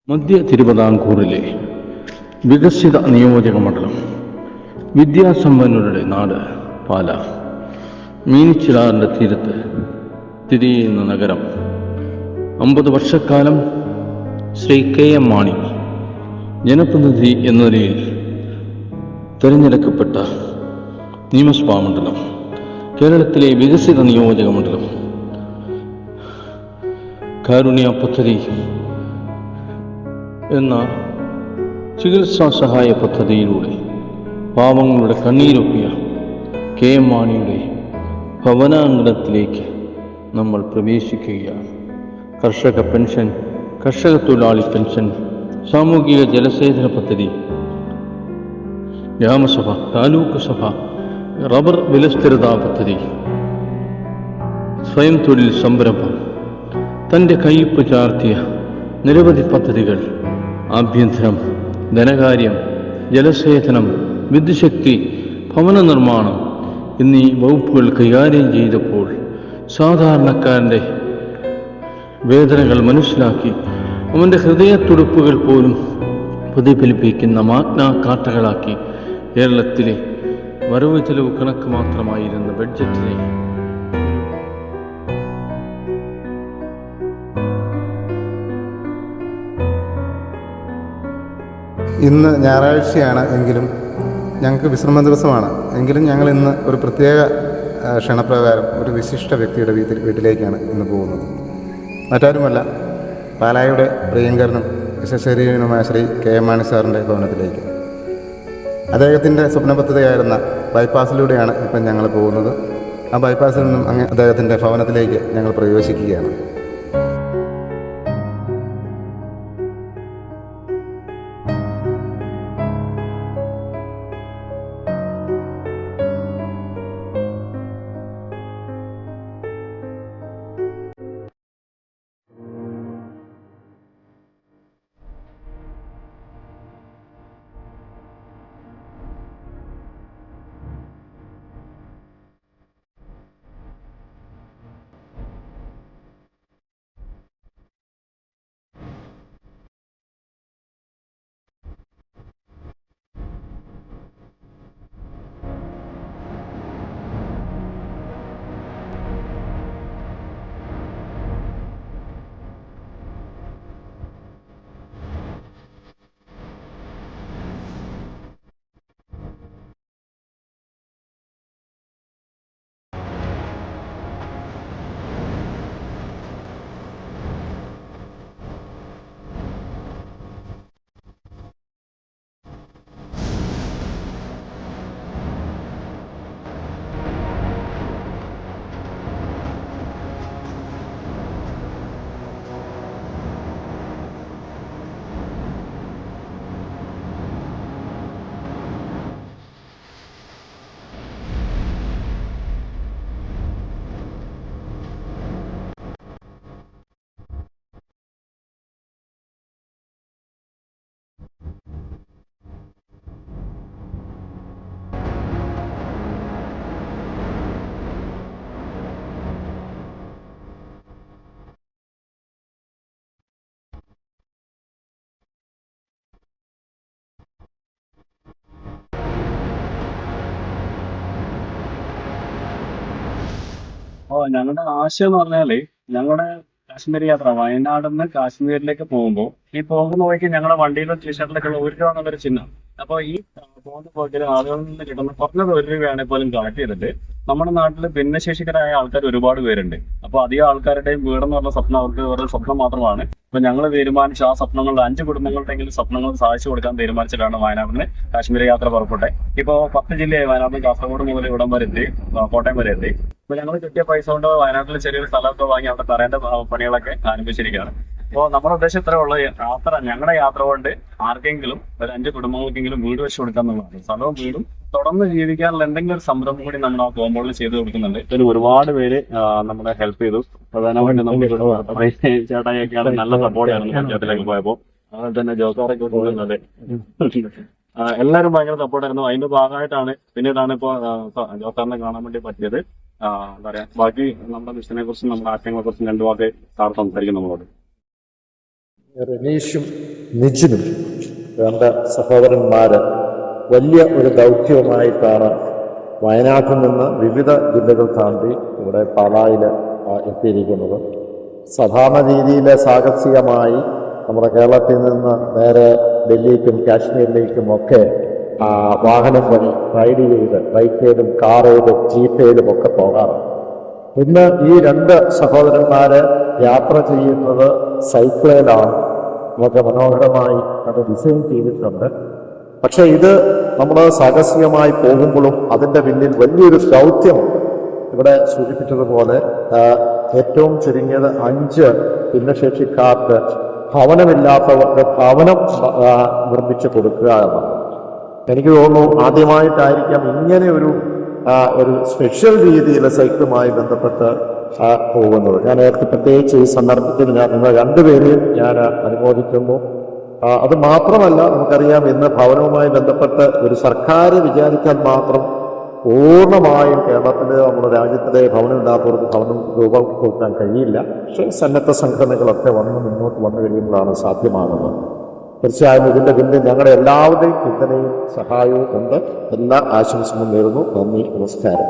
മധ്യ തിരുവിതാംകൂറിലെ വികസിത നിയോജക മണ്ഡലം, വിദ്യാസമ്പന്നരുടെ നാട് പാല, മീനച്ചിലാറിൻ്റെ തീരത്ത് സ്ഥിതി ചെയ്യുന്ന നഗരം. 50 വർഷക്കാലം ശ്രീ KM മാണി ജനപ്രതിനിധി എന്ന നിലയിൽ തിരഞ്ഞെടുക്കപ്പെട്ട നിയമസഭാ മണ്ഡലം, കേരളത്തിലെ വികസിത നിയോജക മണ്ഡലം. കാരുണ്യ പദ്ധതി എന്ന ചികിത്സാ സഹായ പദ്ധതിയിലൂടെ പാവങ്ങളുടെ കണ്ണീരൊപ്പിയ KM മാണിയുടെ ഭവനാങ്കണത്തിലേക്ക് നമ്മൾ പ്രവേശിക്കുകയാണ്. കർഷക പെൻഷൻ, കർഷക തൊഴിലാളി പെൻഷൻ, സാമൂഹിക ജലസേചന പദ്ധതി, ഗ്രാമസഭ, താലൂക്ക് സഭ, റബ്ബർ വിലസ്ഥിരതാ പദ്ധതി, സ്വയം തൊഴിൽ സംരംഭം, തൻ്റെ കയ്യൊപ്പ് ചാർത്തിയ നിരവധി പദ്ധതികൾ, ആഭ്യന്തരം, ധനകാര്യം, ജലസേചനം, വിദ്യുച്ഛക്തി, ഭവന നിർമ്മാണം എന്നീ വകുപ്പുകൾ കൈകാര്യം ചെയ്തപ്പോൾ സാധാരണക്കാരൻ്റെ വേദനകൾ മനസ്സിലാക്കി അവൻ്റെ ഹൃദയത്തുടിപ്പുകൾ പോലും പ്രതിഫലിപ്പിക്കുന്ന മാഗ്നാ കാർട്ടകളാക്കി കേരളത്തിലെ വരവ് ചെലവ് കണക്ക് മാത്രമായിരുന്ന ബഡ്ജറ്റിനെ ഇന്ന് ഞായറാഴ്ചയാണ് എങ്കിലും ഞങ്ങൾക്ക് വിശ്രമ ദിവസമാണ് എങ്കിലും ഞങ്ങൾ ഇന്ന് ഒരു പ്രത്യേക ക്ഷണപ്രകാരം ഒരു വിശിഷ്ട വ്യക്തിയുടെ വീട്ടിലേക്കാണ് ഇന്ന് പോകുന്നത്. മറ്റാരുമല്ല, പാലായുടെ പ്രിയങ്കരനും വിശ്വശരീരനുമായ ശ്രീ KM മാണി സാറിൻ്റെ ഭവനത്തിലേക്ക്. അദ്ദേഹത്തിൻ്റെ സ്വപ്ന പദ്ധതിയായിരുന്ന ബൈപ്പാസിലൂടെയാണ് ഇപ്പം ഞങ്ങൾ പോകുന്നത്. ആ ബൈപ്പാസിൽ നിന്നും അദ്ദേഹത്തിൻ്റെ ഭവനത്തിലേക്ക് ഞങ്ങൾ പ്രവേശിക്കുകയാണ്. ഞങ്ങളുടെ ആശയം എന്ന് പറഞ്ഞാല് ഞങ്ങളുടെ കാശ്മീർ യാത്ര വയനാട് നിന്ന് കാശ്മീരിലേക്ക് പോകുമ്പോൾ ഈ പോകുന്ന വഴിക്ക് ഞങ്ങളുടെ വണ്ടിയിലും ടീഷർട്ടിലൊക്കെ ഉള്ള 1 രൂപ എന്നുള്ളൊരു ചിഹ്നം. അപ്പോൾ ഈ പോകുന്ന പോക്കിൽ ആളുകളിൽ നിന്ന് കിട്ടുന്ന കുറഞ്ഞത് 1 രൂപയാണെങ്കിൽ പോലും കളക്ട് ചെയ്തിട്ട് നമ്മുടെ നാട്ടിൽ ഭിന്നശേഷിക്കരായ ആൾക്കാർ ഒരുപാട് പേരുണ്ട്. അപ്പോൾ അധികം ആൾക്കാരുടെയും വീടെന്ന് പറഞ്ഞ സ്വപ്നം അവർക്ക് വെറുതെ സ്വപ്നം മാത്രമാണ്. അപ്പൊ ഞങ്ങൾ തീരുമാനിച്ച ആ സ്വപ്നങ്ങളിൽ 5 കുടുംബങ്ങളുടെയെങ്കിലും സ്വപ്നങ്ങൾ സാധിച്ചു കൊടുക്കാൻ തീരുമാനിച്ചിട്ടാണ് വയനാടിന് കാശ്മീർ യാത്ര പുറപ്പെട്ടെ. ഇപ്പോൾ 10 ജില്ലയായി വയനാട്ടിൽ, കാസർഗോഡ് മുതൽ ഇവിടം വരെ എത്തി, കോട്ടയം വരെ എത്തി. അപ്പൊ ഞങ്ങൾ കിട്ടിയ പൈസ കൊണ്ട് വയനാട്ടിൽ ചെറിയൊരു സ്ഥലമൊക്കെ വാങ്ങി അവിടെ തറേണ്ട പണികളൊക്കെ ആരംഭിച്ചിരിക്കുകയാണ്. അപ്പോൾ നമ്മുടെ ഉദ്ദേശം ഇത്രേ ഉള്ള യാത്ര, ഞങ്ങളുടെ യാത്ര കൊണ്ട് ആർക്കെങ്കിലും ഒരു 5 കുടുംബങ്ങൾക്കെങ്കിലും വീട് വെച്ച് കൊടുക്കാന്നുള്ളതാണ്. സ്ഥലവും വീടും തുടർന്ന് ജീവിക്കാനുള്ള എന്തെങ്കിലും ഒരു സംരംഭം കൂടി നമ്മൾ ആ പോകുമ്പോൾ ചെയ്ത് കൊടുക്കുന്നുണ്ട്. ഇതിന് ഒരുപാട് പേര് നമ്മളെ ഹെൽപ്പ് ചെയ്തു. പ്രധാനമായിട്ടും നമുക്ക് ചേട്ടായിയൊക്കെയാണ് നല്ല സപ്പോർട്ടായിരുന്നു പഞ്ചായത്തിലേക്ക് പോയപ്പോൾ. അതുപോലെ തന്നെ ജോസാറൊക്കെ പോകുന്നത് എല്ലാവരും ഭയങ്കര സപ്പോർട്ടായിരുന്നു. അതിന്റെ ഭാഗമായിട്ടാണ് പിന്നീടാണ് ഇപ്പോൾ ജോസാറിനെ കാണാൻ വേണ്ടി പറ്റിയത്. എന്താ പറയാ, ബാക്കി നമ്മുടെ മിഷനെ കുറിച്ചും നമ്മുടെ ആശയങ്ങളെ കുറിച്ചും 2 വാക്ക് സാർ സംസാരിക്കും നമ്മളോട്. റനീഷും നിജിനും രണ്ട് സഹോദരന്മാർ വലിയ ഒരു ദൗത്യവുമായിട്ടാണ് വയനാട്ടിൽ നിന്ന് വിവിധ ജില്ലകൾ താണ്ടി ഇവിടെ പാലായിൽ എത്തിയിരിക്കുന്നത്. സാധാരണ രീതിയിൽ സാഹസികമായി നമ്മുടെ കേരളത്തിൽ നിന്ന് നേരെ ഡൽഹിക്കും കാശ്മീരിലേക്കും ഒക്കെ വാഹനം വഴി റൈഡ് ചെയ്ത് ബൈക്കേലും കാറേലും ജീപ്പേലും ഒക്കെ പോകാറുണ്ട്. ഇന്ന് ഈ രണ്ട് സഹോദരന്മാര് യാത്ര ചെയ്യുന്നത് സൈക്കിളിലാണ്. നമുക്ക് മനോഹരമായി അത് ഡിസൈൻ ചെയ്തിട്ടുണ്ട്. പക്ഷെ ഇത് നമ്മൾ സാഹസികമായി പോകുമ്പോഴും അതിൻ്റെ പിന്നിൽ വലിയൊരു ദൗത്യമുണ്ട്. ഇവിടെ സൂചിപ്പിച്ചതുപോലെ ഏറ്റവും ചുരുങ്ങിയത് 5 ഭിന്നശേഷിക്കാർക്ക് ഭവനമില്ലാത്തവർക്ക് ഭവനം നിർമ്മിച്ചു കൊടുക്കുക എന്നാണ്. എനിക്ക് തോന്നുന്നു ആദ്യമായിട്ടായിരിക്കാം ഇങ്ങനെ ഒരു സ്പെഷ്യൽ രീതിയിൽ സൈക്കിളുമായി ബന്ധപ്പെട്ട് പോകുന്നത്. ഞാൻ നേരത്തെ പ്രത്യേകിച്ച് ഈ സന്ദർഭത്തിൽ നിങ്ങൾ രണ്ടുപേരെയും ഞാൻ അനുമോദിക്കുന്നു. അത് മാത്രമല്ല, നമുക്കറിയാം ഇന്ന് ഭവനവുമായി ബന്ധപ്പെട്ട് ഒരു സർക്കാർ വിചാരിച്ചാൽ മാത്രം പൂർണ്ണമായും കേരളത്തിലെ നമ്മുടെ രാജ്യത്തിലെ ഭവനമില്ലാത്തവർക്ക് ഭവനം രൂപം കൊടുക്കാൻ കഴിയില്ല. പക്ഷേ സന്നദ്ധ സംഘടനകളൊക്കെ മുന്നോട്ട് വന്നു കഴിയുമ്പോഴാണ് സാധ്യമാകുന്നത്. തീർച്ചയായും ഇതിൻ്റെ പിന്നിൽ ഞങ്ങളുടെ എല്ലാവരുടെയും പിന്തുണയും സഹായവും ഉണ്ട്. എല്ലാ ആശംസകളും നേരുന്നു. നന്ദി, നമസ്കാരം.